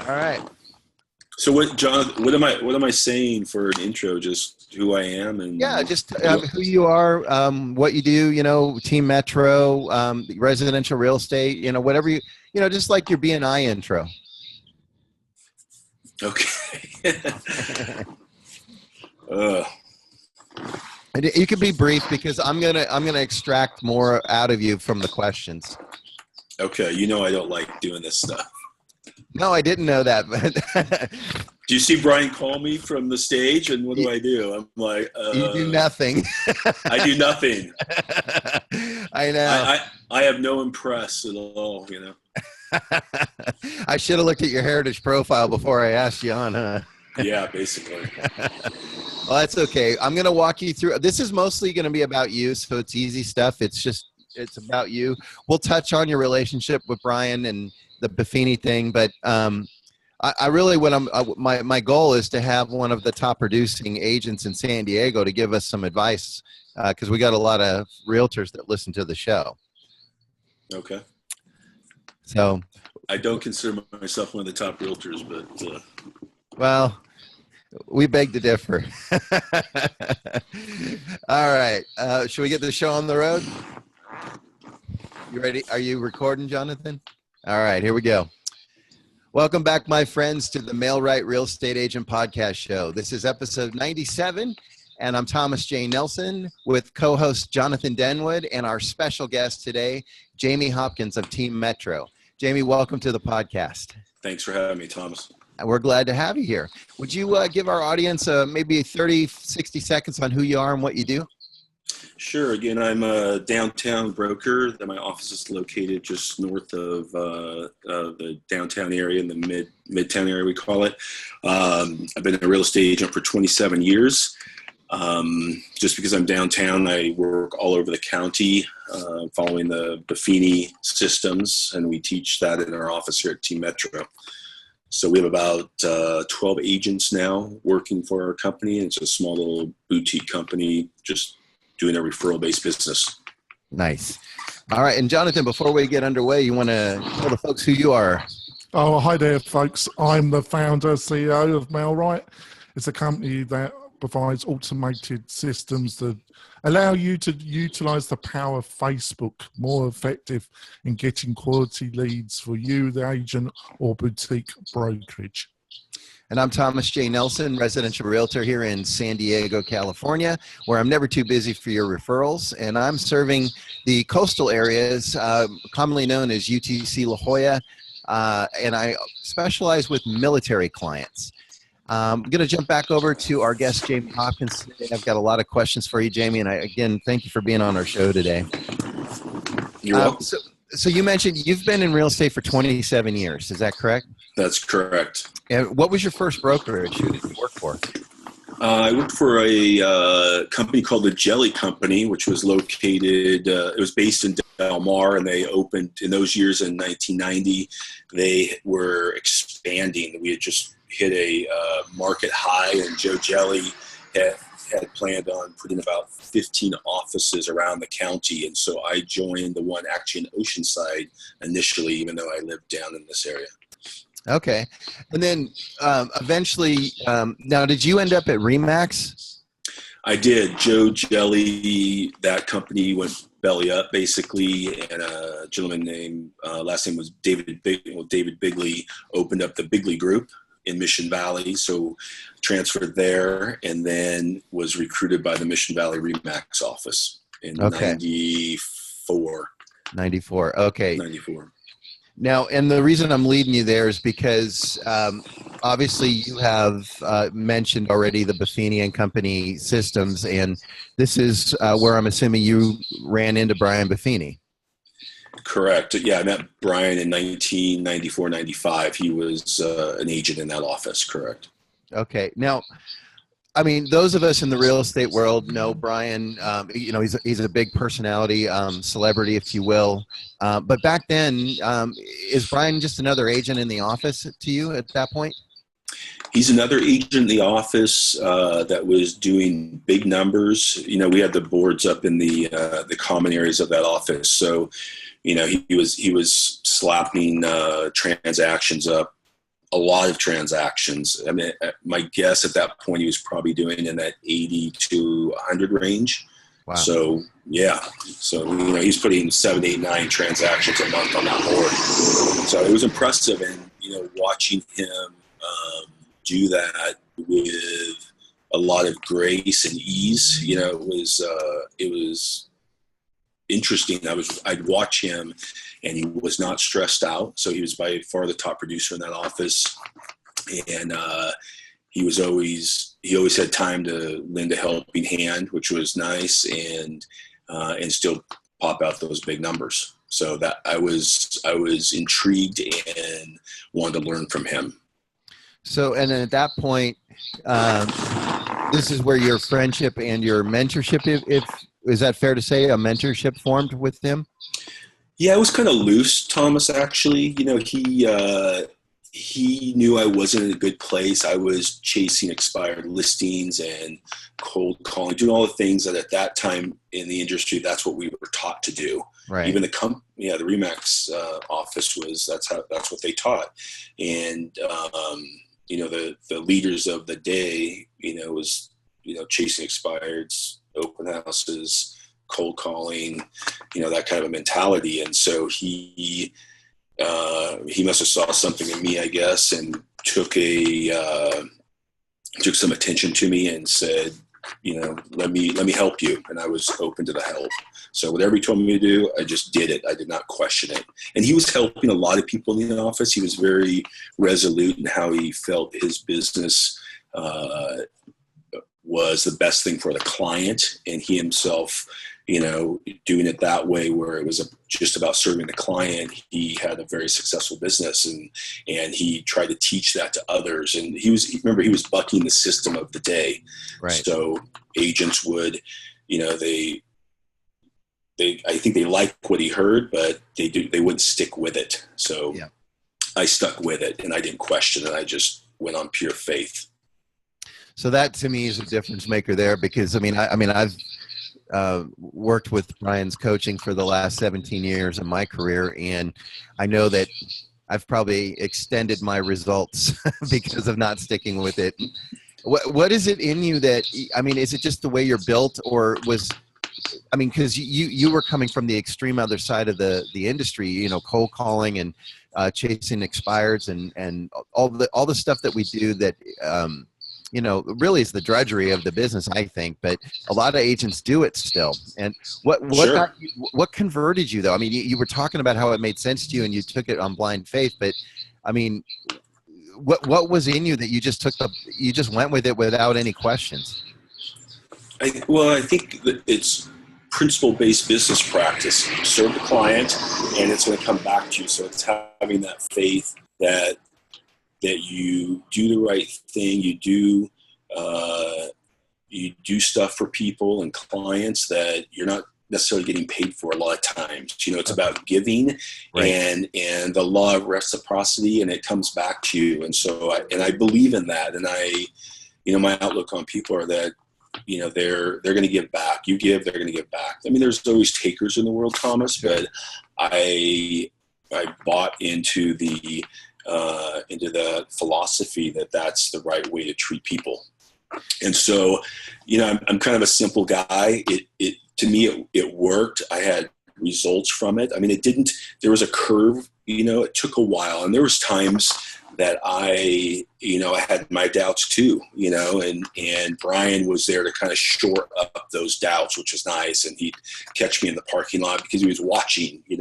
All right. So what, John? What am I saying for an intro? Just who I am and Just who you are, what you do. Team Metro, residential real estate. Whatever just like your BNI intro. Okay. And you can be brief because I'm gonna extract more out of you from the questions. Okay. I don't like doing this stuff. No, I didn't know that. But do you see Brian call me from the stage, and what do I do? I'm like, you do nothing. I do nothing. I know. I have no impress at all. I should have looked at your heritage profile before I asked you on, huh? Yeah, basically. Well, that's okay. I'm going to walk you through. This is mostly going to be about you, so it's easy stuff. It's about you. We'll touch on your relationship with Brian and the Buffini thing, but I really, my goal is to have one of the top producing agents in San Diego to give us some advice because we got a lot of realtors that listen to the show. Okay. So I don't consider myself one of the top realtors, but well, we beg to differ. All right. Should we get the show on the road? You ready? Are you recording, Jonathan? All right, here we go. Welcome back, my friends, to the MailRight Real Estate Agent Podcast Show. This is episode 97, and I'm Thomas J. Nelson with co-host Jonathan Denwood and our special guest today, Jamie Hopkins of Team Metro. Jamie, welcome to the podcast. Thanks for having me, Thomas. We're glad to have you here. Would you give our audience maybe 30, 60 seconds on who you are and what you do? Sure. Again, I'm a downtown broker. My office is located just north of the downtown area, in the midtown area, we call it. I've been a real estate agent for 27 years. Just because I'm downtown, I work all over the county following the Buffini Systems, and we teach that in our office here at Team Metro. So we have about 12 agents now working for our company. It's a small little boutique company, just doing a referral-based business. Nice. All right. And Jonathan, before we get underway, you want to tell the folks who you are? Oh, hi there, folks. I'm the founder, CEO of MailRight. It's a company that provides automated systems that allow you to utilize the power of Facebook more effective in getting quality leads for you, the agent, or boutique brokerage. And I'm Thomas J. Nelson, residential realtor here in San Diego, California, where I'm never too busy for your referrals. And I'm serving the coastal areas, commonly known as UTC La Jolla, and I specialize with military clients. I'm going to jump back over to our guest, Jamie Hopkins, today. I've got a lot of questions for you, Jamie, and again, thank you for being on our show today. You're welcome. So you mentioned you've been in real estate for 27 years. Is that correct? That's correct. And what was your first brokerage? Who did you work for? I worked for a company called the Jelly Company, which was located, it was based in Del Mar, and they opened in those years in 1990. They were expanding. We had just hit a market high, and Joe Jelly had planned on putting about 15 offices around the county. And so I joined the one actually in Oceanside initially, even though I lived down in this area. Okay. And then eventually, now did you end up at Remax? I did. Joe Jelly, that company went belly up basically, and a gentleman named, last name was David Bigley, opened up the Bigley Group in Mission Valley. So transferred there, and then was recruited by the Mission Valley Remax office in 94. 94. Okay. 94. Now, and the reason I'm leading you there is because obviously you have mentioned already the Buffini and Company systems, and this is where I'm assuming you ran into Brian Buffini. Correct. Yeah, I met Brian in 1994, 95. He was an agent in that office. Correct. Okay. Now, I mean, those of us in the real estate world know Brian. He's a big personality, celebrity, if you will. But back then, is Brian just another agent in the office to you at that point? He's another agent in the office that was doing big numbers. We had the boards up in the common areas of that office, so he was slapping transactions up a lot of transactions. I mean, my guess at that point, he was probably doing in that 80 to 100 range. Wow. So yeah, so he's putting 7, 8, 9 transactions a month on that board. So it was impressive, and watching him do that with a lot of grace and ease, it was interesting. I'd watch him, and he was not stressed out. So he was by far the top producer in that office, and he always had time to lend a helping hand, which was nice, and still pop out those big numbers. So that I was intrigued and wanted to learn from him. So, and then at that point, this is where your friendship and your mentorship, if is that fair to say, a mentorship formed with him? Yeah, it was kind of loose, Thomas, actually. He knew I wasn't in a good place. I was chasing expired listings and cold calling, doing all the things that at that time in the industry, that's what we were taught to do. Right. Even the Remax office that's what they taught. And, the leaders of the day, was, chasing expireds, open houses, cold calling, that kind of a mentality. And so he must have saw something in me, I guess, and took some attention to me and said, let me help you. And I was open to the help. So whatever he told me to do, I just did it. I did not question it. And he was helping a lot of people in the office. He was very resolute in how he felt his business was the best thing for the client, and he himself, doing it that way where it was just about serving the client. He had a very successful business, and he tried to teach that to others. And he was bucking the system of the day. Right. So agents would, I think they liked what he heard, but they wouldn't stick with it. So yeah. I stuck with it, and I didn't question it. I just went on pure faith. So that to me is a difference maker there, because I've worked with Brian's coaching for the last 17 years of my career, and I know that I've probably extended my results because of not sticking with it. What is it in you that, is it just the way you're built, or because you were coming from the extreme other side of the industry, cold calling and chasing expireds and all the stuff that we do that, really is the drudgery of the business, I think, but a lot of agents do it still. And Sure. What converted you though? You were talking about how it made sense to you and you took it on blind faith, but what was in you that you just you just went with it without any questions? I think that it's principle-based business practice. You serve the client, and it's going to come back to you. So it's having that faith that you do the right thing. You do stuff for people and clients that you're not necessarily getting paid for a lot of times. It's about giving, right, and the law of reciprocity, and it comes back to you. And so I believe in that. And my outlook on people are that, they're going to give back. You give, they're going to give back. There's always takers in the world, Thomas, but I bought into the philosophy that that's the right way to treat people. And so, I'm kind of a simple guy. To me, it worked. I had results from it. There was a curve, it took a while, and there was times that I had my doubts too, and Brian was there to kind of shore up those doubts, which was nice. And he'd catch me in the parking lot because he was watching, he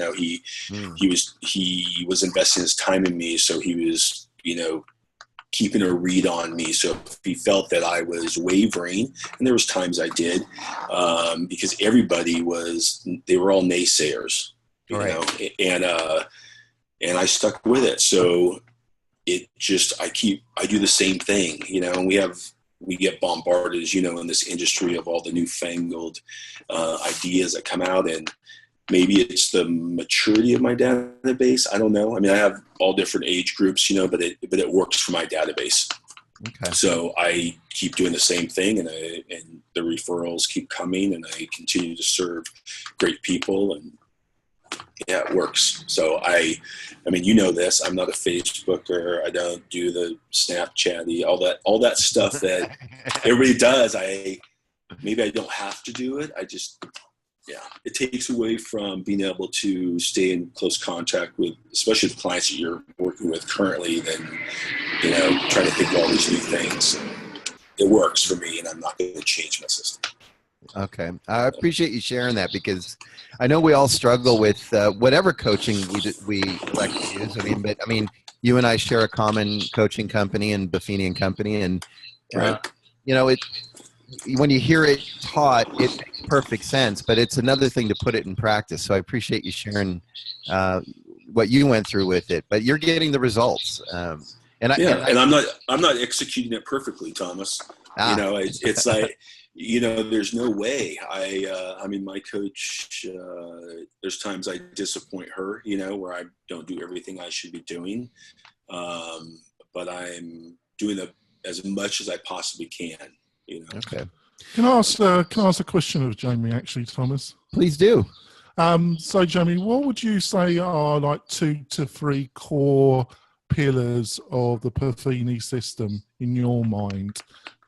was investing his time in me. So he was, keeping a read on me. So if he felt that I was wavering, and there was times I did, because they were all naysayers, right, and I stuck with it. So I do the same thing, and we get bombarded, as in this industry of all the newfangled ideas that come out, and maybe it's the maturity of my database. I don't know. I have all different age groups, but it works for my database. Okay. So I keep doing the same thing, and the referrals keep coming, and I continue to serve great people, and Yeah, it works. So I mean, you know this. I'm not a Facebooker. I don't do the Snapchatty, all that stuff that everybody does. Maybe I don't have to do it. It takes away from being able to stay in close contact with, especially the clients that you're working with currently, than, trying to think of all these new things. It works for me, and I'm not going to change my system. Okay. I appreciate you sharing that, because I know we all struggle with whatever coaching we elect to use. I mean, you and I share a common coaching company and Buffini and Company, and Right. When you hear it taught, it makes perfect sense, but it's another thing to put it in practice. So I appreciate you sharing what you went through with it, but you're getting the results. And I'm not executing it perfectly, Thomas. It's like, there's no way. I mean, my coach, there's times I disappoint her, where I don't do everything I should be doing. But I'm doing as much as I possibly can. Okay. Can I ask a question of Jamie, actually, Thomas? Please do. So, Jamie, what would you say are like 2 to 3 core pillars of the Buffini system in your mind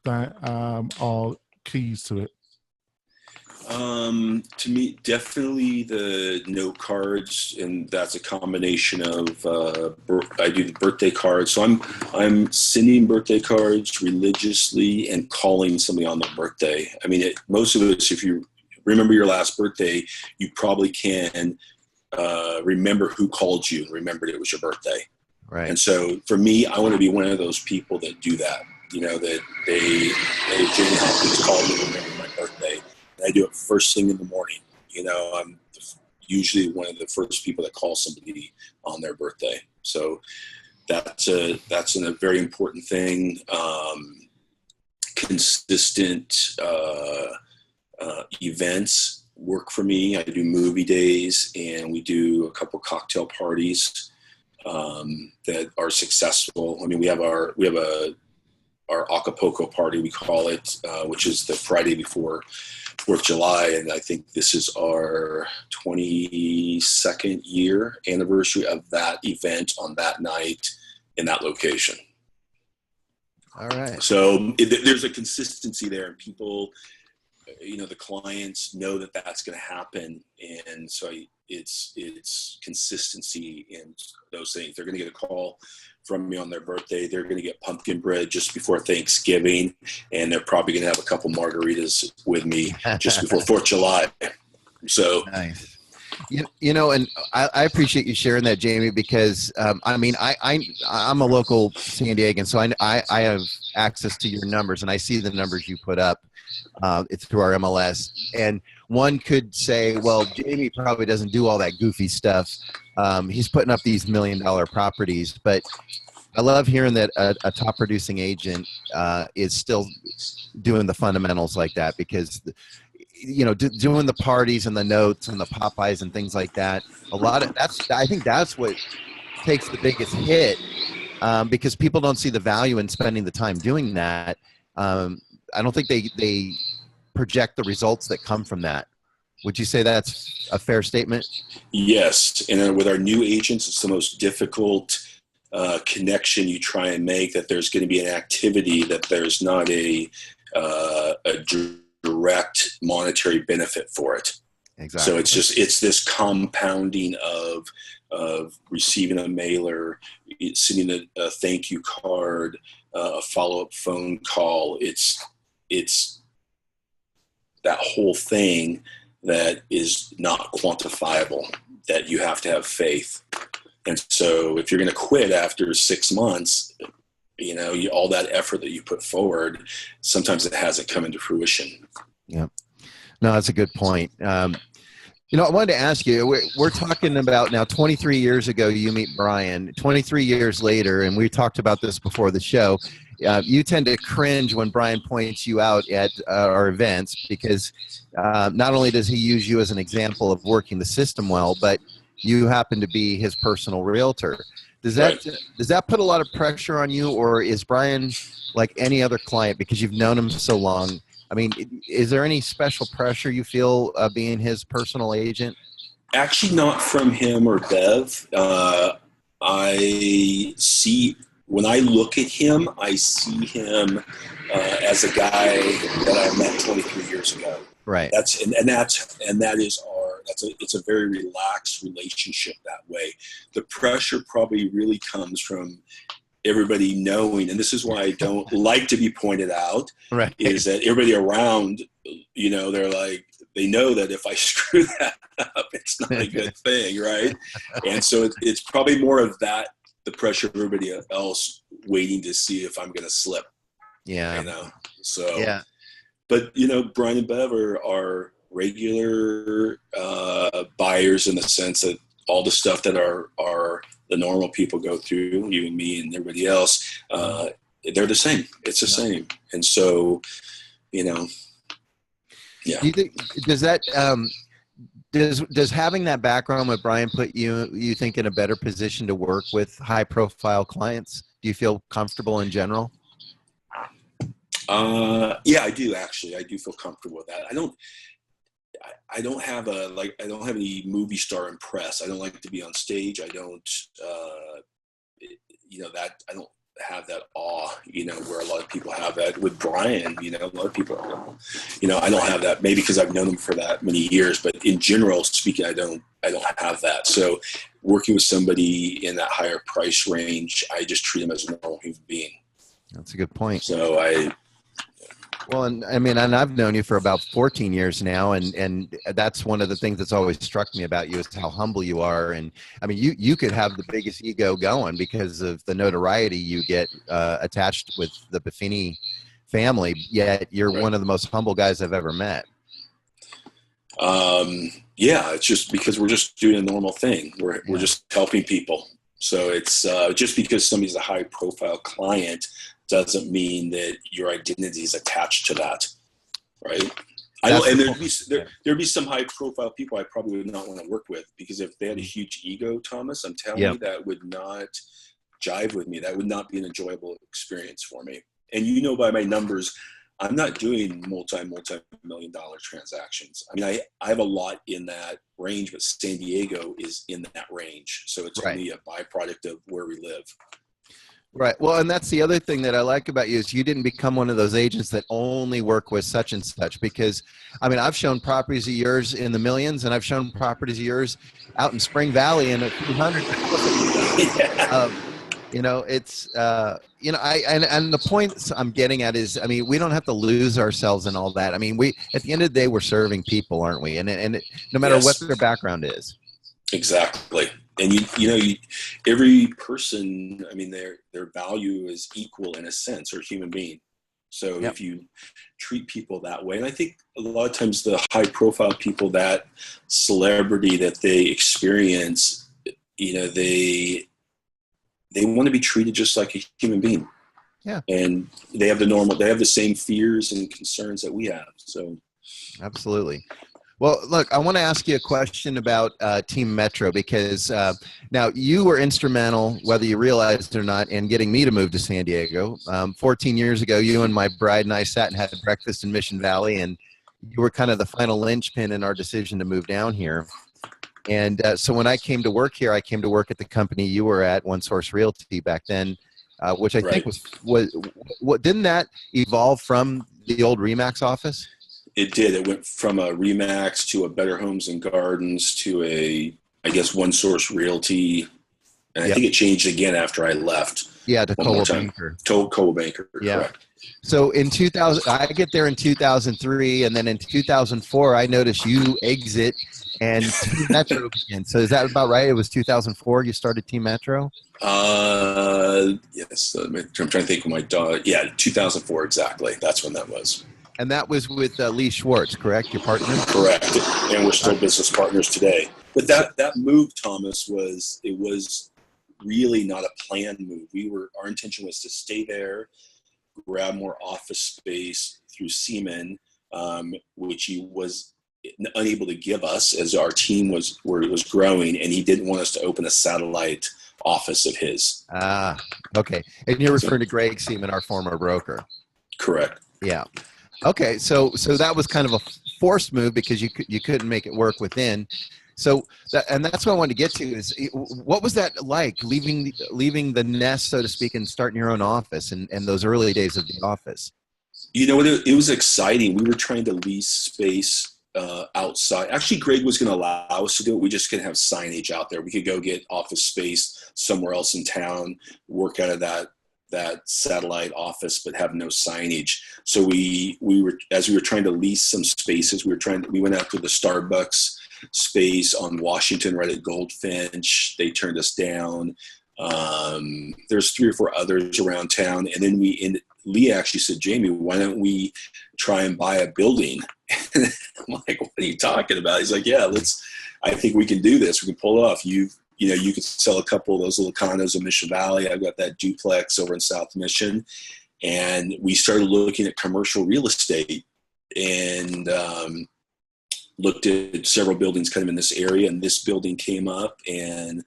that are keys to it? To me, definitely the note cards, and that's a combination of I do the birthday cards, so I'm sending birthday cards religiously and calling somebody on their birthday. I mean, most of us, if you remember your last birthday, you probably can remember who called you and remembered it was your birthday. Right. And so for me, I want to be one of those people that do that. That Jimmy Hopkins called me to remember my birthday. I do it first thing in the morning. I'm usually one of the first people that call somebody on their birthday. So that's a very important thing. Consistent events work for me. I do movie days, and we do a couple cocktail parties that are successful. I mean, we have our Acapulco party, we call it, which is the Friday before 4th of July, and I think this is our 22nd year anniversary of that event on that night in that location. All right. So there's a consistency there, and people, the clients know that that's going to happen, and so it's consistency in those things. They're going to get a call from me on their birthday. They're going to get pumpkin bread just before Thanksgiving, and they're probably going to have a couple margaritas with me just before 4th of July. So nice. And I appreciate you sharing that, Jamie, because I'm a local San Diegan, so I have access to your numbers, and I see the numbers you put up. It's through our MLS, and one could say, well, Jamie probably doesn't do all that goofy stuff. He's putting up these $1 million properties, but I love hearing that a top producing agent is still doing the fundamentals like that, because doing the parties and the notes and the Popeyes and things like that, I think that's what takes the biggest hit, because people don't see the value in spending the time doing that. I don't think they project the results that come from that. Would you say that's a fair statement? Yes. And with our new agents, it's the most difficult connection you try and make, that there's going to be an activity, that there's not a direct monetary benefit for it. Exactly. So it's this compounding of receiving a mailer, sending a thank you card, a follow-up phone call. It's that whole thing that is not quantifiable, that you have to have faith. And so if you're going to quit after 6 months, all that effort that you put forward, sometimes it hasn't come into fruition. Yeah. No, that's a good point. I wanted to ask you, we're talking about now 23 years ago, you meet Brian. 23 years later, and we talked about this before the show, you tend to cringe when Brian points you out at our events, because not only does he use you as an example of working the system well, but you happen to be his personal realtor. Does that put a lot of pressure on you, or is Brian like any other client, because you've known him so long? I mean, is there any special pressure you feel being his personal agent? Actually, not from him or Bev. When I look at him, I see him as a guy that I met 23 years ago. Right. It's a very relaxed relationship that way. The pressure probably really comes from everybody knowing, and this is why I don't like to be pointed out, right, is that everybody around, they're like, they know that if I screw that up, it's not a good thing, right? And so it's probably more of that, the pressure of everybody else waiting to see if I'm going to slip. Yeah. So, yeah. But, Brian and Bev are regular buyers in the sense that all the stuff that are the normal people go through, you and me and everybody else, they're the same. It's the same. And so, yeah. Do you think, does having that background with Brian put you think in a better position to work with high profile clients? Do you feel comfortable in general? Yeah, I do actually. I do feel comfortable with that. I don't have any movie star impress. I don't like to be on stage. I don't, I don't have that awe, where a lot of people have that with Brian, a lot of people, I don't have that, maybe because I've known him for that many years, but in general speaking, I don't have that. So working with somebody in that higher price range, I just treat them as a normal human being. That's a good point. So and I've known you for about 14 years now, and that's one of the things that's always struck me about you is how humble you are. And I mean, you could have the biggest ego going because of the notoriety you get attached with the Buffini family, yet you're one of the most humble guys I've ever met. Yeah, it's just because we're just doing a normal thing. We're just helping people. So it's just because somebody's a high profile client doesn't mean that your identity is attached to that, right? There'd be some high profile people I probably would not want to work with, because if they had a huge ego, Thomas, I'm telling you, that would not jive with me. That would not be an enjoyable experience for me. And by my numbers, I'm not doing multi-million dollar transactions. I mean, I have a lot in that range, but San Diego is in that range. So it's only a byproduct of where we live. Right. Well, and that's the other thing that I like about you is you didn't become one of those agents that only work with such and such, because I mean, I've shown properties of yours in the millions, and I've shown properties of yours out in Spring Valley in a few hundred. It's and the point I'm getting at is, I mean, we don't have to lose ourselves in all that. I mean, at the end of the day, we're serving people, aren't we? And no matter what their background is. Exactly. And every person, I mean, their value is equal in a sense, or human being. So if you treat people that way, and I think a lot of times the high profile people, that celebrity that they experience, they want to be treated just like a human being. Yeah. And they have the same fears and concerns that we have. So absolutely. Well, look, I want to ask you a question about Team Metro, because now you were instrumental, whether you realized it or not, in getting me to move to San Diego. 14 years ago, you and my bride and I sat and had breakfast in Mission Valley, and you were kind of the final linchpin in our decision to move down here. And so when I came to work here, I came to work at the company you were at, One Source Realty back then, which I think was didn't that evolve from the old Remax office? It did. It went from a Remax to a Better Homes and Gardens to One Source Realty. And I think it changed again after I left. Yeah, to Coldwell Banker. Coldwell Banker, correct. So in 2000, I get there in 2003, and then in 2004, I noticed you exit and Team Metro began. So is that about right? It was 2004 you started Team Metro? Yes. I'm trying to think of my dog. Yeah, 2004 exactly. That's when that was. And that was with Lee Schwartz, correct? Your partner? Correct. And we're still business partners today. But that move, Thomas, was really not a planned move. Our intention was to stay there, grab more office space through Seaman, which he was unable to give us as our team was growing, and he didn't want us to open a satellite office of his. Ah, okay. And you're referring to Greg Seaman, our former broker. Correct. Yeah. Okay, so that was kind of a forced move because you couldn't make it work within. So and that's what I wanted to get to is what was that like leaving the nest, so to speak, and starting your own office and those early days of the office? You know, it was exciting. We were trying to lease space outside. Actually, Greg was going to allow us to do it. We just couldn't have signage out there. We could go get office space somewhere else in town, work out of that satellite office, but have no signage. So we were, as we were trying to lease some spaces, we went out to the Starbucks space on Washington right at Goldfinch. They turned us down. There's 3 or 4 others around town. And then Lee actually said, Jamie, why don't we try and buy a building? I'm like, what are you talking about? He's like, yeah, I think we can do this. We can pull it off. You could sell a couple of those little condos in Mission Valley. I've got that duplex over in South Mission. And we started looking at commercial real estate and looked at several buildings kind of in this area. And this building came up and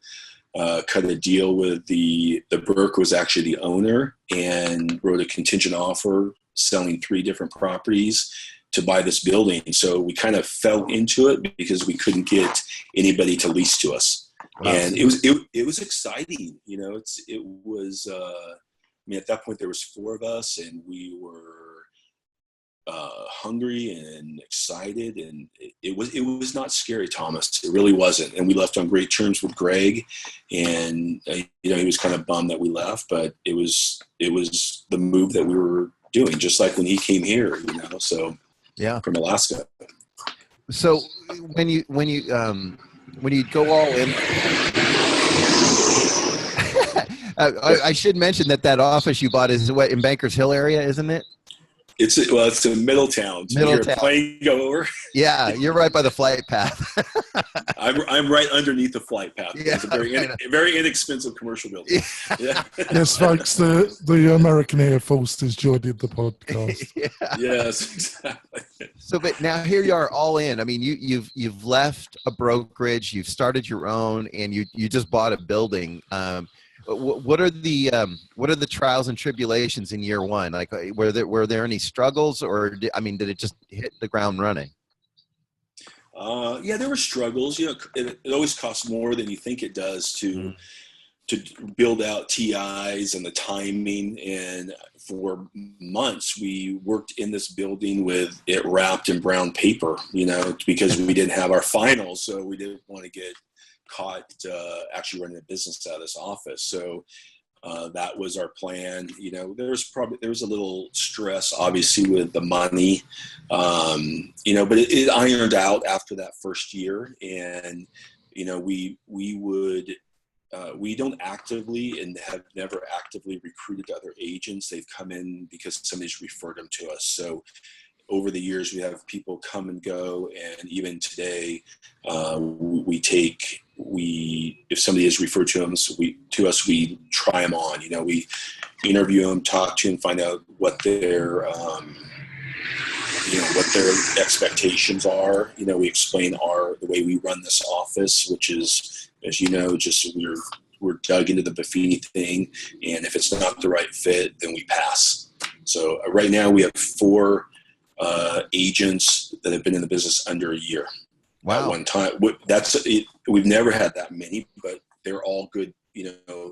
cut a deal with the broker was actually the owner and wrote a contingent offer selling 3 different properties to buy this building. So we kind of fell into it because we couldn't get anybody to lease to us. Wow. And it was exciting. You know, it was, I mean, at that point there was 4 of us and we were hungry and excited, and it was not scary, Thomas. It really wasn't. And we left on great terms with Greg, and he was kind of bummed that we left, but it was the move that we were doing, just like when he came here, so yeah, from Alaska. So when you go all in, I should mention that office you bought is what, in Bankers Hill area, isn't it? It's in Middletown. So you're a plane go over. Yeah, you're right by the flight path. I'm right underneath the flight path. Yeah, it's a very inexpensive commercial building. Yeah. Yes, folks. The American Air Force has joined the podcast. Yeah. Yes, exactly. So, but now here you are, all in. I mean, you've left a brokerage, you've started your own, and you just bought a building. What are the trials and tribulations in year one? Like, were there any struggles, or did it just hit the ground running? Yeah, there were struggles. It always costs more than you think it does to build out TIs and the timing. And for months, we worked in this building with it wrapped in brown paper, because we didn't have our finals, so we didn't want to get caught actually running a business out of this office. So that was our plan. There was a little stress, obviously, with the money, but it ironed out after that first year. And we don't actively and have never actively recruited other agents. They've come in because somebody's referred them to us. So over the years, we have people come and go, and even today, if somebody is referred to us, we try them on. We interview them, talk to them, find out what their expectations are. We explain the way we run this office, which is, as you know, just we're dug into the Buffini thing, and if it's not the right fit, then we pass. So right now we have 4 agents that have been in the business under a year. Wow. At one time. That's it. We've never had that many, but they're all good,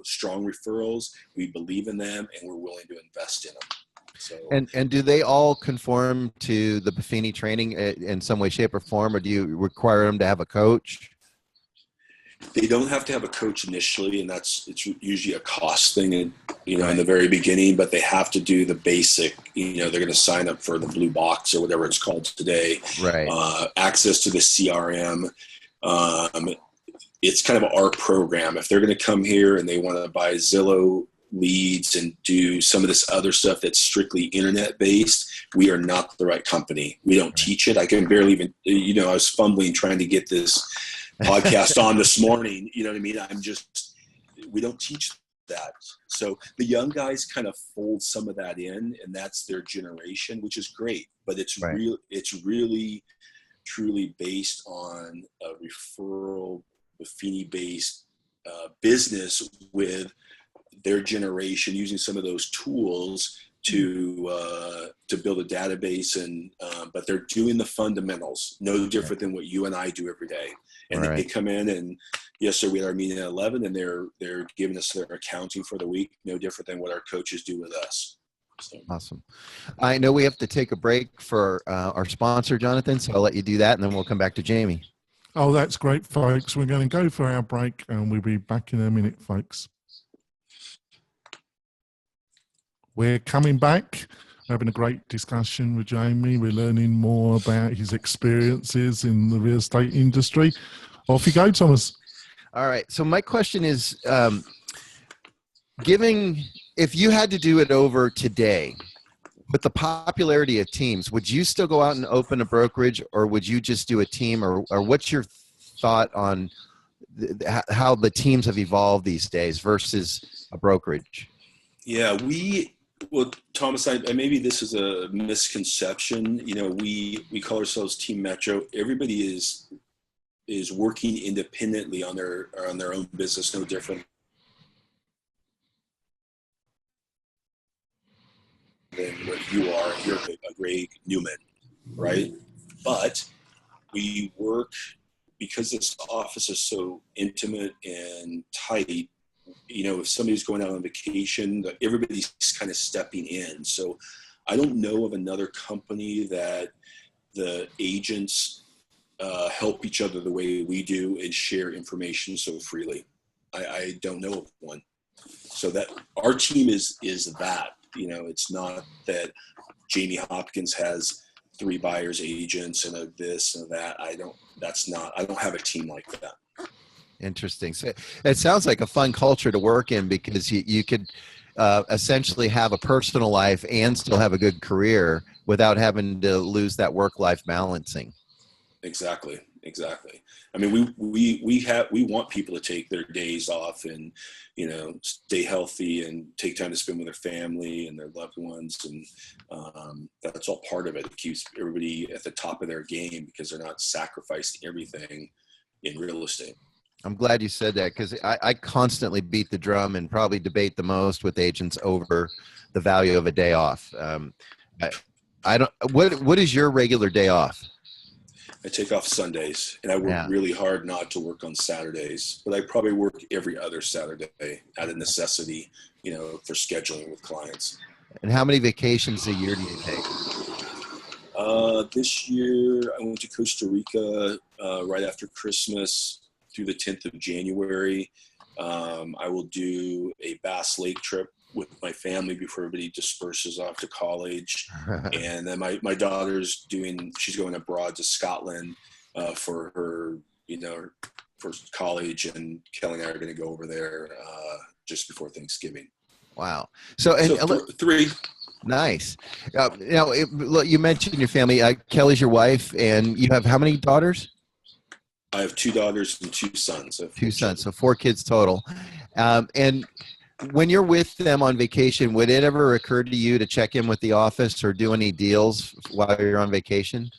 strong referrals. We believe in them, and we're willing to invest in them. So, and do they all conform to the Buffini training in some way, shape, or form, or do you require them to have a coach? They don't have to have a coach initially, and it's usually a cost thing, in the very beginning. But they have to do the basic. They're going to sign up for the blue box or whatever it's called today. Right. Access to the CRM. It's kind of our program. If they're going to come here and they want to buy Zillow leads and do some of this other stuff that's strictly internet based, we are not the right company. We don't teach it. I can barely even. I was fumbling trying to get this podcast on this morning. You know what I mean? We don't teach that. So the young guys kind of fold some of that in, and that's their generation, which is great, but it's right. It's really truly based on a referral Buffini based business with their generation, using some of those tools to build a database, and but they're doing the fundamentals, no different than what you and I do every day. And Right. they come in and yes, sir, we had our meeting at 11 and they're giving us their accounting for the week, no different than what our coaches do with us. So. Awesome. I know we have to take a break for our sponsor, Jonathan, so I'll let you do that, and then we'll come back to Jamie. Oh, that's great, folks. We're going to go for our break, and we'll be back in a minute, folks. We're coming back. We're having a great discussion with Jamie. We're learning more about his experiences in the real estate industry. Off you go, Thomas. All right. So my question is, if you had to do it over today, with the popularity of teams, would you still go out and open a brokerage, or would you just do a team, or what's your thought on how the teams have evolved these days versus a brokerage? Yeah, well, Thomas, maybe this is a misconception. You know, we call ourselves Team Metro. Everybody is working independently on their own business, no different than what you are. You're a Greg Newman, right? But we work, because this office is so intimate and tight, you know, if somebody's going out on vacation, everybody's kind of stepping in. So I don't know of another company that the agents help each other the way we do and share information so freely. I don't know of one. So that our team is that, you know, it's not that Jamie Hopkins has 3 buyers agents and a this and that. I don't have a team like that. Interesting. So it sounds like a fun culture to work in, because you could essentially have a personal life and still have a good career without having to lose that work-life balancing. Exactly. I mean, we want people to take their days off and, you know, stay healthy and take time to spend with their family and their loved ones. And that's all part of it. It keeps everybody at the top of their game because they're not sacrificing everything in real estate. I'm glad you said that, because I constantly beat the drum and probably debate the most with agents over the value of a day off. I don't. What is your regular day off? I take off Sundays, and I work really hard not to work on Saturdays, but I probably work every other Saturday out of necessity, you know, for scheduling with clients. And how many vacations a year do you take? This year, I went to Costa Rica right after Christmas through the 10th of January. I will do a Bass Lake trip with my family before everybody disperses off to college. And then my daughter's she's going abroad to Scotland for her, you know, for college, and Kelly and I are going to go over there just before Thanksgiving. Wow. 3. Nice. You mentioned your family. Kelly's your wife, and you have how many daughters? I have 2 daughters and 2 sons. 2 sons, so 4 kids total. And when you're with them on vacation, would it ever occur to you to check in with the office or do any deals while you're on vacation?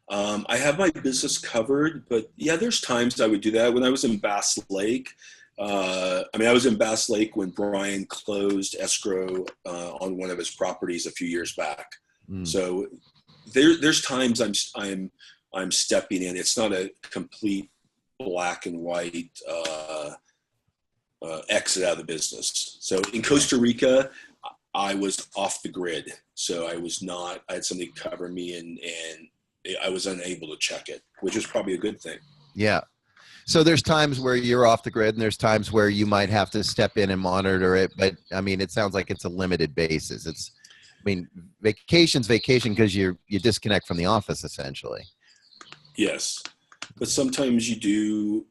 I have my business covered, but yeah, there's times I would do that. When I was in Bass Lake, I was in Bass Lake when Brian closed escrow on one of his properties a few years back. So there's times I'm stepping in. It's not a complete black and white exit out of the business. So in Costa Rica, I was off the grid. So I had somebody cover me, and I was unable to check it, which is probably a good thing. Yeah. So there's times where you're off the grid, and there's times where you might have to step in and monitor it. But I mean, it sounds like it's a limited basis. Vacation's vacation because you disconnect from the office essentially. Yes, but sometimes you do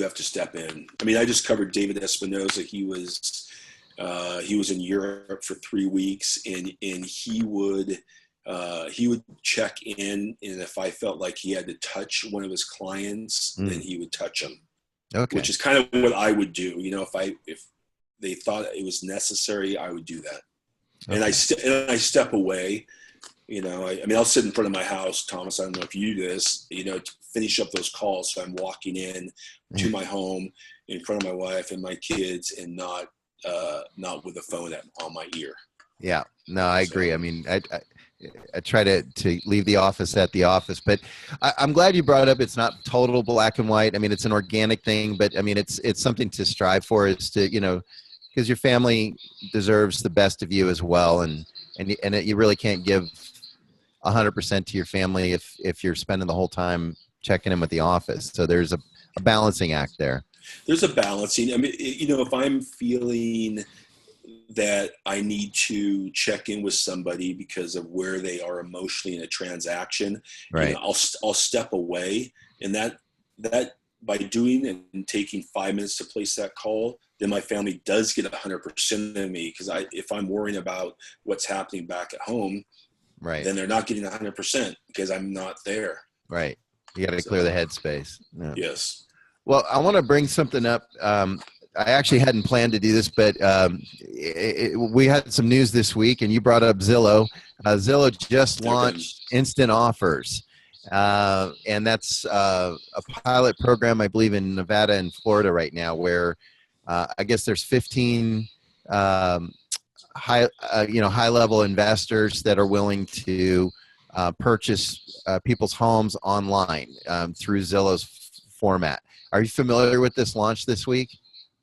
have to step in. I mean, I just covered David Espinosa. He was in Europe for 3 weeks, and he would check in, and if I felt like he had to touch one of his clients, then he would touch him. Okay. Which is kind of what I would do. You know, if they thought it was necessary, I would do that. Okay. And I step away. You know, I'll sit in front of my house, Thomas. I don't know if you do this, you know, to finish up those calls. So I'm walking in to my home in front of my wife and my kids, and not with the phone on my ear. Yeah, no, I agree. I mean, I try to leave the office at the office, but I'm glad you brought up. It's not total black and white. I mean, it's an organic thing, but I mean, it's something to strive for. Is to because your family deserves the best of you as well, and you really can't give 100% to your family if you're spending the whole time checking in with the office. So there's a balancing act there. There's a balancing. I mean, if I'm feeling that I need to check in with somebody because of where they are emotionally in a transaction, right? I'll step away, and that by doing and taking 5 minutes to place that call, then my family does get 100% of me, because if I'm worrying about what's happening back at home, right, then they're not getting 100% because I'm not there. Right. You got to clear the headspace. Yeah. Yes. Well, I want to bring something up. I actually hadn't planned to do this, but we had some news this week, and you brought up Zillow. Zillow just launched instant offers, and that's a pilot program, I believe, in Nevada and Florida right now, where I guess there's 15 high-level investors that are willing to purchase people's homes online through Zillow's format. Are you familiar with this launch this week?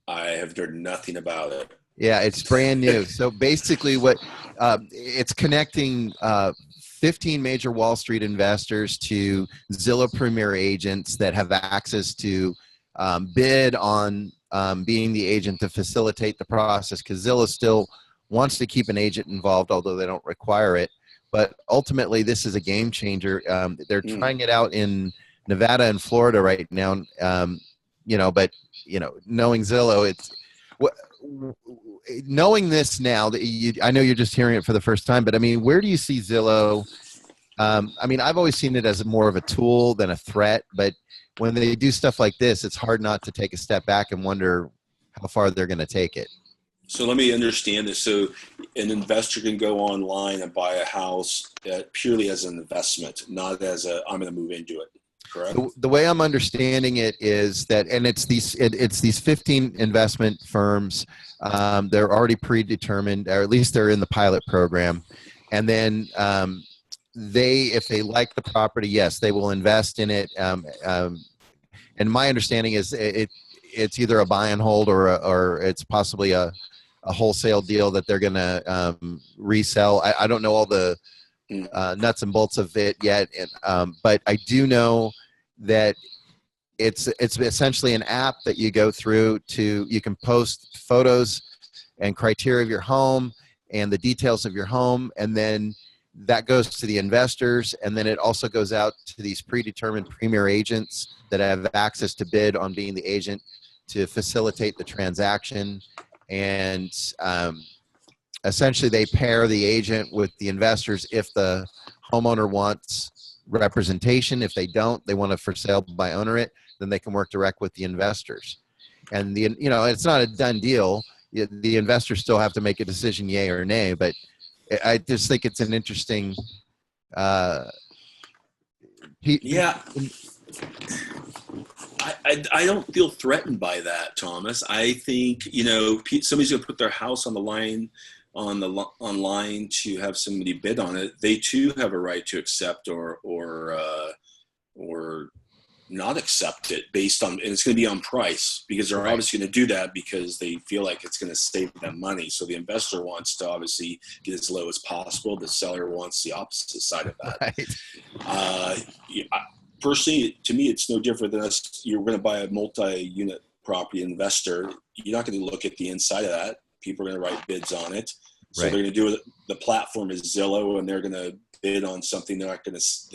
I have heard nothing about it. Yeah, it's brand new. So basically what it's connecting 15 major Wall Street investors to Zillow Premier agents that have access to bid on being the agent to facilitate the process, because Zillow still wants to keep an agent involved, although they don't require it. But ultimately, this is a game changer. They're trying it out in Nevada and Florida right now. But knowing Zillow, knowing this now that I know you're just hearing it for the first time, but I mean, where do you see Zillow? I mean, I've always seen it as more of a tool than a threat, but when they do stuff like this, it's hard not to take a step back and wonder how far they're going to take it. So let me understand this. So an investor can go online and buy a house purely as an investment, not as I'm going to move into it. Correct? The way I'm understanding it is that, and it's these 15 investment firms. They're already predetermined, or at least they're in the pilot program. And then if they like the property, yes, they will invest in it. And my understanding is it's either a buy and hold or it's possibly a wholesale deal that they're going to resell. I don't know all the nuts and bolts of it yet, but I do know that it's essentially an app that you go through you can post photos and criteria of your home and the details of your home, and then that goes to the investors, and then it also goes out to these predetermined premier agents that have access to bid on being the agent to facilitate the transaction. And essentially they pair the agent with the investors if the homeowner wants representation. If they don't, they want to for sale by owner it, then they can work direct with the investors. And it's not a done deal. The investors still have to make a decision, yay or nay, but I just think it's an interesting yeah. I don't feel threatened by that, Thomas. I think, somebody's going to put their house on the line online to have somebody bid on it. They too have a right to accept or not accept it based on, and it's going to be on price, because they're obviously going to do that because they feel like it's going to save them money. So the investor wants to obviously get as low as possible. The seller wants the opposite side of that. Right. Personally, to me, it's no different than us. You're going to buy a multi-unit property investor. You're not going to look at the inside of that. People are going to write bids on it. So they're going to do it. The platform is Zillow, and they're going to bid on something they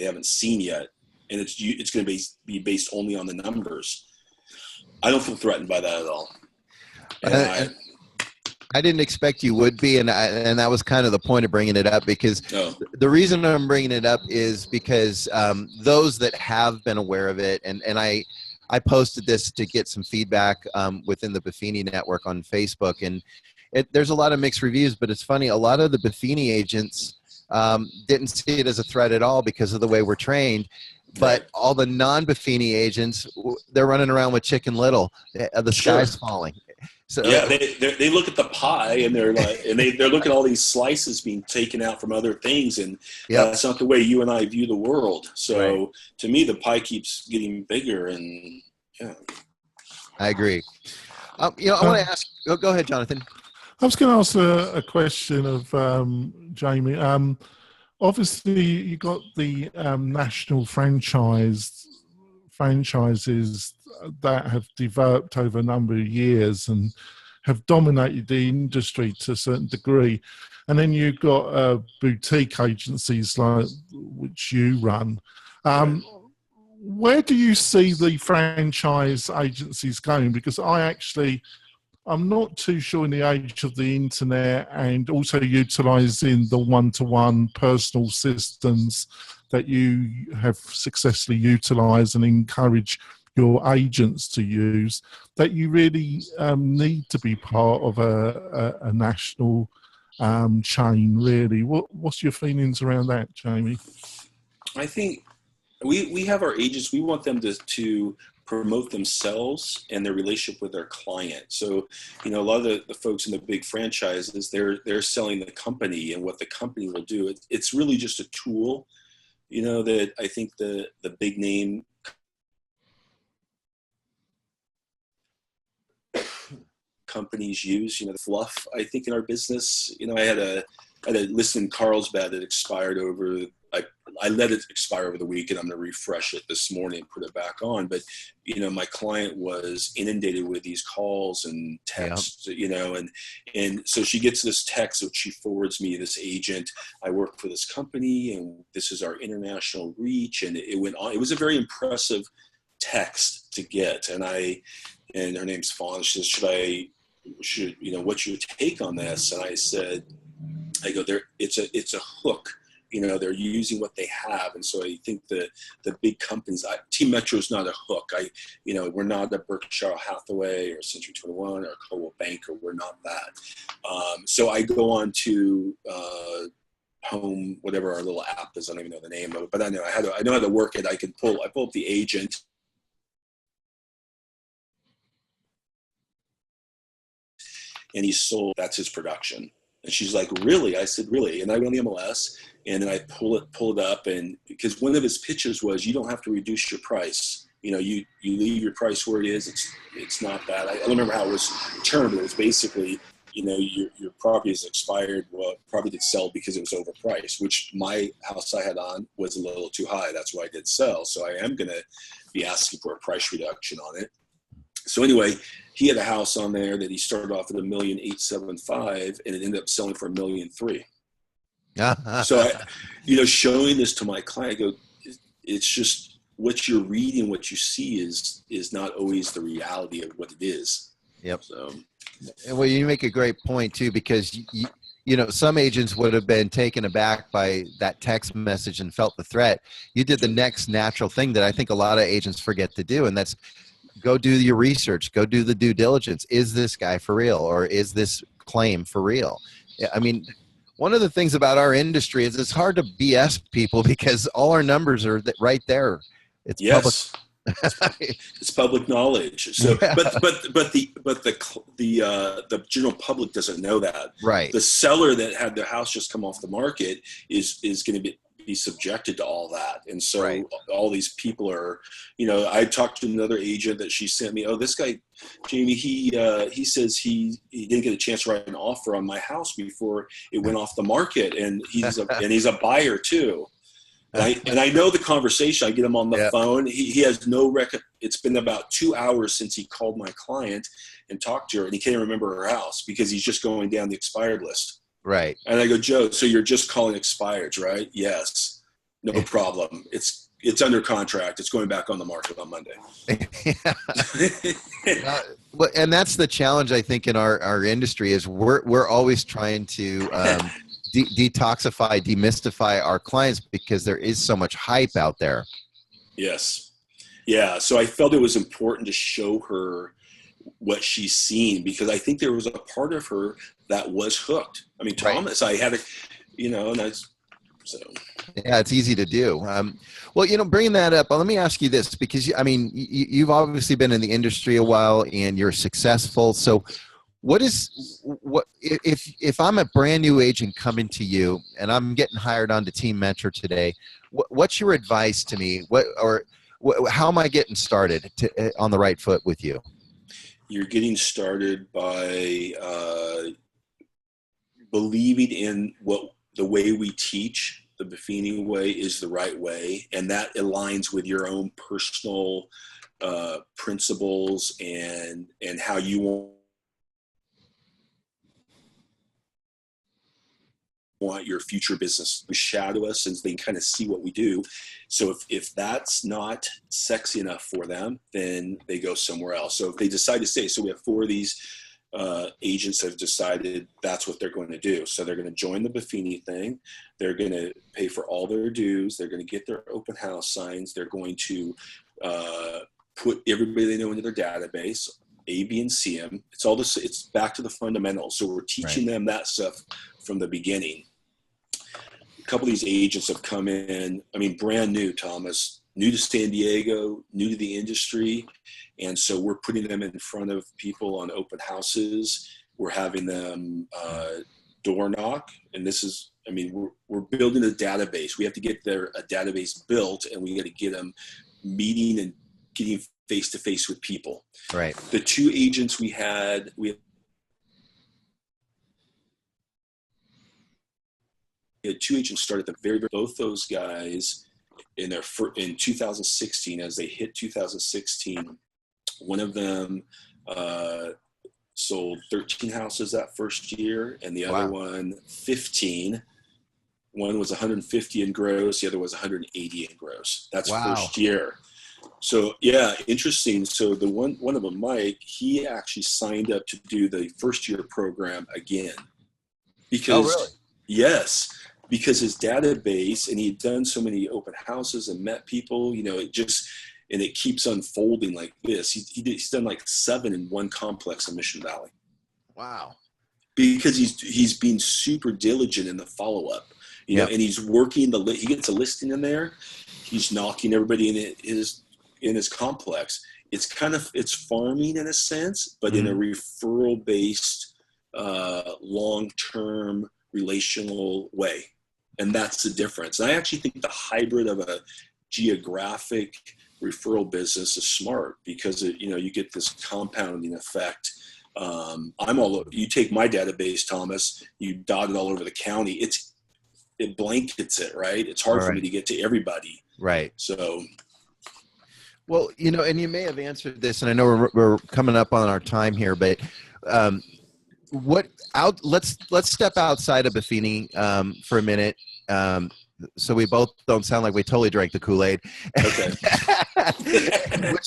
haven't seen yet. And it's going to be based only on the numbers. I don't feel threatened by that at all. I didn't expect you would be, and that was kind of the point of bringing it up, because the reason I'm bringing it up is because those that have been aware of it, and I posted this to get some feedback within the Buffini network on Facebook, and there's a lot of mixed reviews, but it's funny, a lot of the Buffini agents didn't see it as a threat at all because of the way we're trained. But all the non-Buffini agents, they're running around with Chicken Little. The sky's falling. So yeah, they look at the pie and they're like, and they look at all these slices being taken out from other things, and that's not the way you and I view the world. So to me, the pie keeps getting bigger, and yeah, I agree. I want to ask. Go ahead, Jonathan. I was going to ask a question of Jamie. Obviously, you got the national franchises that have developed over a number of years and have dominated the industry to a certain degree. And then you've got boutique agencies like which you run. Where do you see the franchise agencies going? Because I'm not too sure in the age of the internet and also utilizing the one-to-one personal systems that you have successfully utilized and encourage your agents to use, that you really need to be part of a national chain, really. What's your feelings around that, Jamie? I think we have our agents, we want them to promote themselves and their relationship with their client. So, a lot of the folks in the big franchises, they're selling the company and what the company will do. It's really just a tool, that I think the big name companies use, the fluff, I think, in our business. I had a list in Carlsbad that expired I let it expire over the week, and I'm going to refresh it this morning and put it back on. But, my client was inundated with these calls and texts, and so she gets this text, which she forwards me, this agent, I work for this company, and this is our international reach. And it went on. It was a very impressive text to get. And her name's Fawn. She says, what's your take on this? And I go, it's a hook. They're using what they have. And so I think the big companies, Team Metro is not a hook. We're not a Berkshire Hathaway or Century 21 or Coldwell Banker. We're not that. So I go on to Home, whatever our little app is. I don't even know the name of it, but I know how to work it. I pull up the agent. And he sold, that's his production. And she's like, really? I said, really? And I went on the MLS, and then I pull it up, and because one of his pitches was, you don't have to reduce your price. You leave your price where it is. It's not that. I don't remember how it was termed, but it was basically, your property is expired. Well, probably did sell because it was overpriced, which my house I had on was a little too high. That's why I did sell. So I am going to be asking for a price reduction on it. So anyway, he had a house on there that he started off at $1,875,000, and it ended up selling for $1,300,000. So showing this to my client, I go, it's just what you're reading, what you see is not always the reality of what it is. Yep. So, well, you make a great point too, because some agents would have been taken aback by that text message and felt the threat. You did the next natural thing that I think a lot of agents forget to do, and that's go do your research, go do the due diligence. Is this guy for real, or is this claim for real? I mean, one of the things about our industry is it's hard to BS people because all our numbers are right there. It's yes. Public. It's public knowledge. So, yeah. but the general public doesn't know that. Right. The seller that had their house just come off the market is going to be subjected to all that. And so all these people are, I talked to another agent that she sent me, this guy, Jamie, he says he didn't get a chance to write an offer on my house before it went off the market. And he's a buyer too. And I know the conversation. I get him on the phone. He has no record. It's been about 2 hours since he called my client and talked to her, and he can't remember her house because he's just going down the expired list. Right. And I go, Joe, so you're just calling expireds, right? Yes. No problem. It's under contract. It's going back on the market on Monday. And that's the challenge, I think, in our industry is we're always trying to detoxify, demystify our clients because there is so much hype out there. Yes. Yeah. So I felt it was important to show her what she's seen, because I think there was a part of her that was hooked. I mean, Thomas, I had and I So. Yeah, it's easy to do. Well, bringing that up, let me ask you this, because I mean, you've obviously been in the industry a while and you're successful. So what if I'm a brand new agent coming to you and I'm getting hired onto Team Metro today, what's your advice to me? How am I getting started on the right foot with you? You're getting started by believing in the way we teach. The Buffini way is the right way, and that aligns with your own personal principles and how you want your future business to shadow us, and they can kind of see what we do. So if that's not sexy enough for them, then they go somewhere else. So if they decide to stay, so we have 4 of these agents have decided that's what they're going to do. So they're going to join the Buffini thing. They're going to pay for all their dues. They're going to get their open house signs. They're going to put everybody they know into their database, A, B, and C them. It's all this. It's back to the fundamentals. So we're teaching them that stuff from the beginning. A couple of these agents have come in, I mean, brand new, Thomas, new to San Diego, new to the industry. And so we're putting them in front of people on open houses. We're having them door knock. And this is, I mean, we're building a database. We have to get a database built, and we got to get them meeting and getting face-to-face with people. Right. The 2 agents we had 2 agents started at the very, both those guys in 2016, as they hit 2016, one of them sold 13 houses that first year, and the other one 15. One was 150 in gross, the other was 180 in gross. That's first year. So yeah, interesting. So the one of them, Mike, he actually signed up to do the first year program again. Because yes, because his database, and he'd done so many open houses and met people, it keeps unfolding like this. He's done like 7 in one complex in Mission Valley. Wow. Because he's being super diligent in the follow-up, and he's working he gets a listing in there. He's knocking everybody in his complex. It's farming in a sense, but in a referral-based, long-term relational way. And that's the difference. And I actually think the hybrid of a geographic referral business is smart, because you get this compounding effect. You take my database, Thomas, you dot it all over the county. It blankets it, right? It's hard for me to get to everybody. Right. So. Well, and you may have answered this, and I know we're coming up on our time here, but let's step outside of Buffini for a minute, so we both don't sound like we totally drank the Kool-Aid. Okay.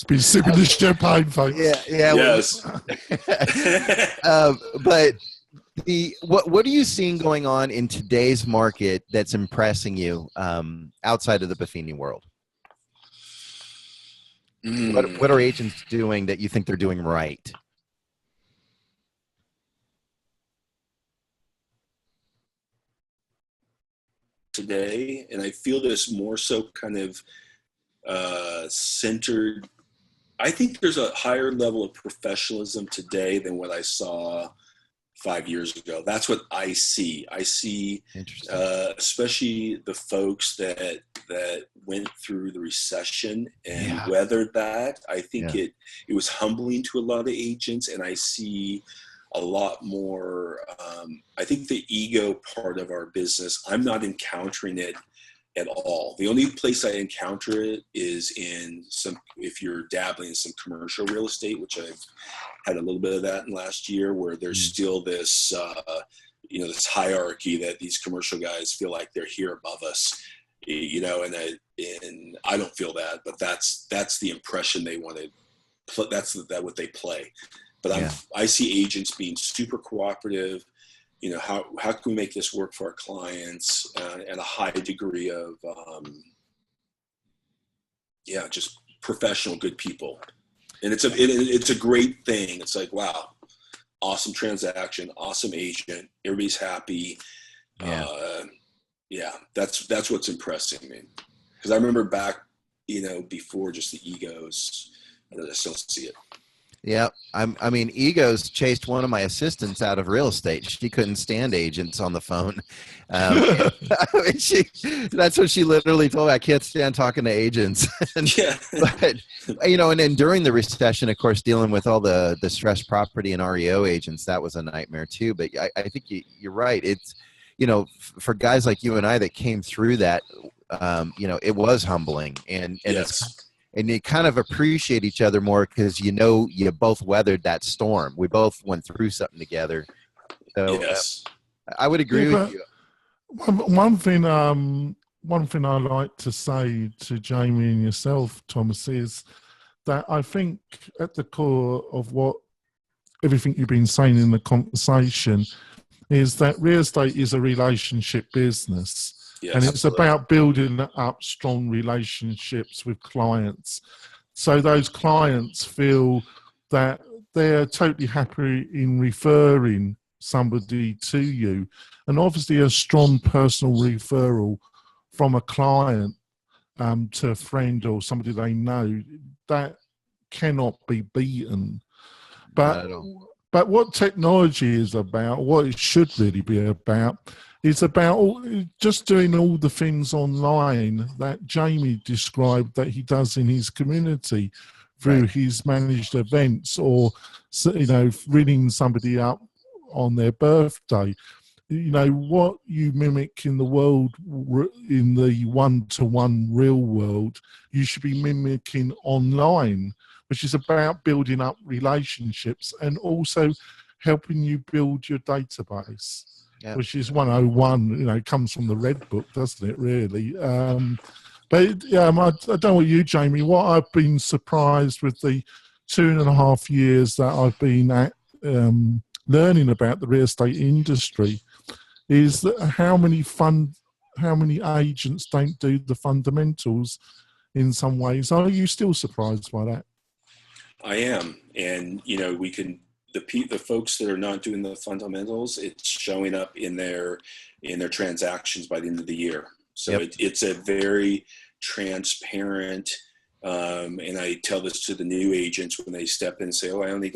Be sipping the champagne, folks. Yeah. Yes. But what are you seeing going on in today's market that's impressing you outside of the Buffini world? What are agents doing that you think they're doing right? Today, and I feel this more so kind of centered. I think there's a higher level of professionalism today than what I saw 5 years ago. That's what I see. I see, especially the folks that went through the recession and weathered that. I think it was humbling to a lot of agents, and I see a lot more. I think the ego part of our business, I'm not encountering it at all. The only place I encounter it is if you're dabbling in some commercial real estate, which I've had a little bit of that in last year, where there's still this, this hierarchy that these commercial guys feel like they're here above us, and I don't feel that, but that's the impression they want to. That's what they play. But I see agents being super cooperative. How can we make this work for our clients, and a high degree of, just professional, good people. And it's a great thing. It's like, wow, awesome transaction, awesome agent. Everybody's happy. Yeah, that's what's impressing me. Because I remember back, before just the egos, and I still see it. Yeah, I mean, egos chased one of my assistants out of real estate. She couldn't stand agents on the phone. That's what she literally told me. I can't stand talking to agents. Yeah. But, and then during the recession, of course, dealing with all the distressed property and REO agents, that was a nightmare too. But I think you're right. It's, for guys like you and I that came through that, it was humbling, and Yes. and you kind of appreciate each other more because you both weathered that storm. We both went through something together. So yes. I would agree with you. One thing I like to say to Jamie and yourself, Thomas, is that I think at the core of everything you've been saying in the conversation is that real estate is a relationship business. Yes, and it's absolutely. about building up strong relationships with clients. So those clients feel that they're totally happy in referring somebody to you. And obviously a strong personal referral from a client to a friend or somebody they know, that cannot be beaten. But what technology is about, what it should really be about, it's about just doing all the things online that Jamie described that he does in his community through his managed events, or, ringing somebody up on their birthday. What you mimic in the world, in the one-to-one real world, you should be mimicking online, which is about building up relationships and also helping you build your database. Yep. Which is 101, comes from the Red Book, doesn't it, really? But I don't know what you, Jamie, what I've been surprised with the 2.5 years that I've been at learning about the real estate industry is that how many agents don't do the fundamentals in some ways. Are you still surprised by that? I am. And, we can... The folks that are not doing the fundamentals, it's showing up in their transactions by the end of the year. So it's a very transparent, and I tell this to the new agents when they step in and say, "Oh, I only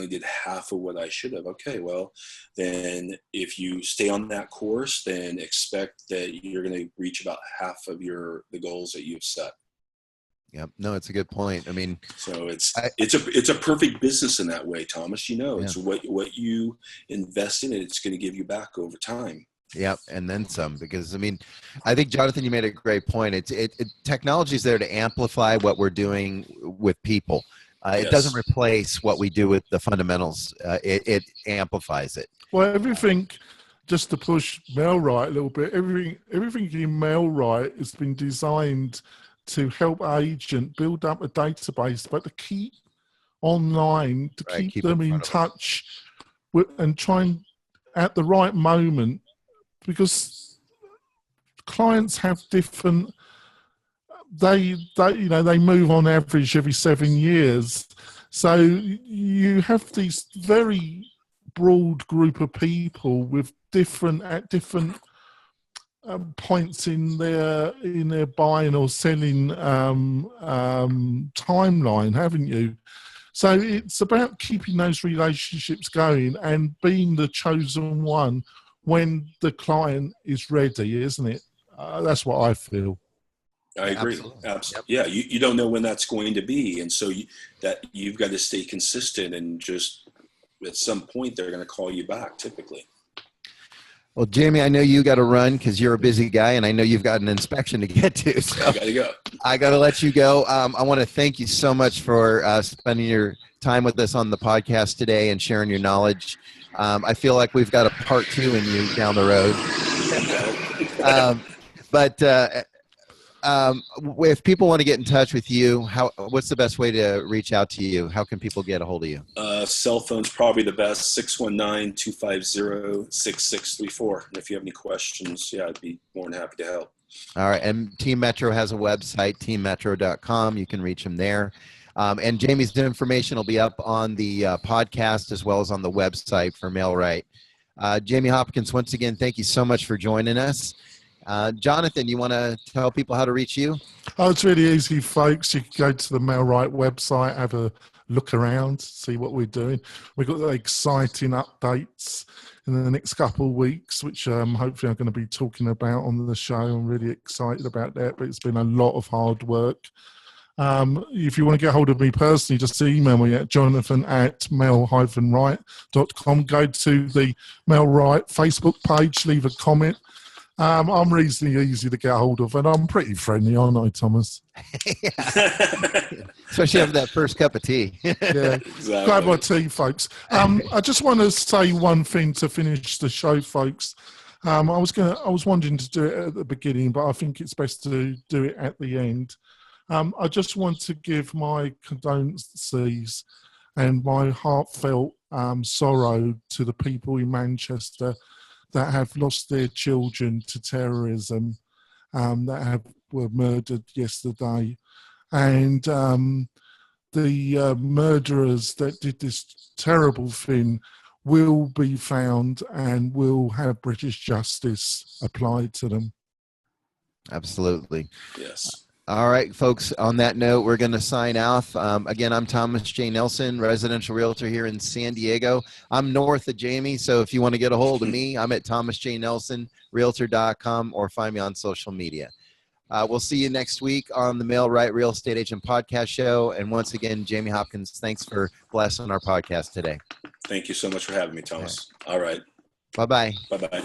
did half of what I should have." Okay, well, then if you stay on that course, then expect that you're going to reach about half of the goals that you've set. Yeah, no, it's a good point. I mean, so it's a perfect business in that way, Thomas. It's what you invest in, it's going to give you back over time. Yeah, and then some, because I think, Jonathan, you made a great point. Technology is there to amplify what we're doing with people. It doesn't replace what we do with the fundamentals. It amplifies it. Well, everything, just to push MailRight a little bit, everything in MailRight has been designed to help agent build up a database, but to keep online, to keep them in touch and try and at the right moment, because clients have different, they move on average every 7 years. So you have these very broad group of people with different points in their buying or selling timeline, haven't you? So it's about keeping those relationships going and being the chosen one when the client is ready, isn't it? That's what I feel. I agree. Absolutely. Yeah, you don't know when that's going to be, and so you've got to stay consistent, and just at some point they're going to call you back, typically. Well, Jamie, I know you got to run because you're a busy guy, and I know you've got an inspection to get to. So I got to go. I got to let you go. I want to thank you so much for spending your time with us on the podcast today and sharing your knowledge. I feel like we've got a part 2 in you down the road. If people want to get in touch with you, what's the best way to reach out to you? How can people get a hold of you? Cell phone's probably the best, 619-250-6634. And if you have any questions, I'd be more than happy to help. All right. And Team Metro has a website, teammetro.com. You can reach them there. And Jamie's information will be up on the podcast as well as on the website for MailRight. Jamie Hopkins, once again, thank you so much for joining us. Jonathan, you want to tell people how to reach you? Oh, it's really easy, folks. You can go to the MailRight website, have a look around, see what we're doing. We've got exciting updates in the next couple of weeks, which hopefully I'm going to be talking about on the show. I'm really excited about that, but it's been a lot of hard work. If you want to get hold of me personally, just email me at jonathan@mail-right.com. Go to the MailRight Facebook page, leave a comment. I'm reasonably easy to get hold of, and I'm pretty friendly, aren't I, Thomas? Especially after that first cup of tea. Yeah, Exactly. grab my tea, folks. I just want to say one thing to finish the show, folks. I was wanting to do it at the beginning, but I think it's best to do it at the end. I just want to give my condolences and my heartfelt sorrow to the people in Manchester that have lost their children to terrorism, that were murdered yesterday. And the murderers that did this terrible thing will be found and will have British justice applied to them. Absolutely. Yes. All right, folks, on that note, we're going to sign off. Again, I'm Thomas J. Nelson, residential realtor here in San Diego. I'm north of Jamie, so if you want to get a hold of me, I'm at thomasjnelsonrealtor.com or find me on social media. We'll see you next week on the MailRight Real Estate Agent Podcast Show. And once again, Jamie Hopkins, thanks for blessing our podcast today. Thank you so much for having me, Thomas. All right. Bye-bye. Bye-bye.